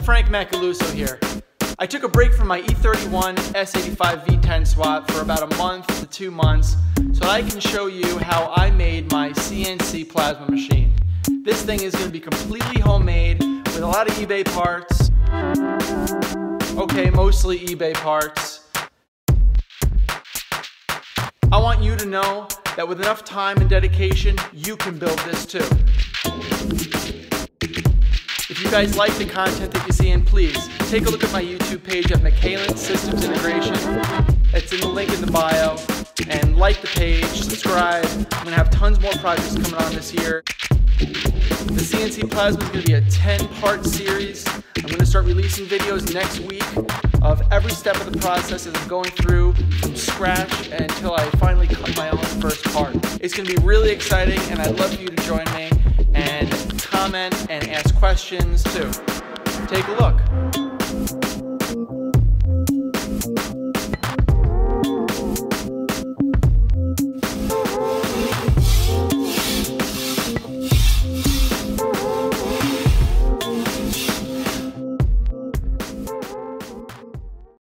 Frank Macaluso here. I took a break from my E31 S85 V10 swap for about a month to 2 months so I can show you how I made my CNC Plasma machine. This thing is going to be completely homemade with a lot of eBay parts. Okay, mostly eBay parts. I want you to know that with enough time and dedication, you can build this too. If you guys like the content that you see, please take a look at my YouTube page at McKalen Systems Integration. It's in the link in the bio. And like the page, subscribe. I'm going to have tons more projects coming on this year. The CNC Plasma is going to be a 10-part series. I'm going to start releasing videos next week of every step of the process as I'm going through from scratch until I finally cut my own first part. It's going to be really exciting, and I'd love for you to join me and comment and ask questions too. Take a look.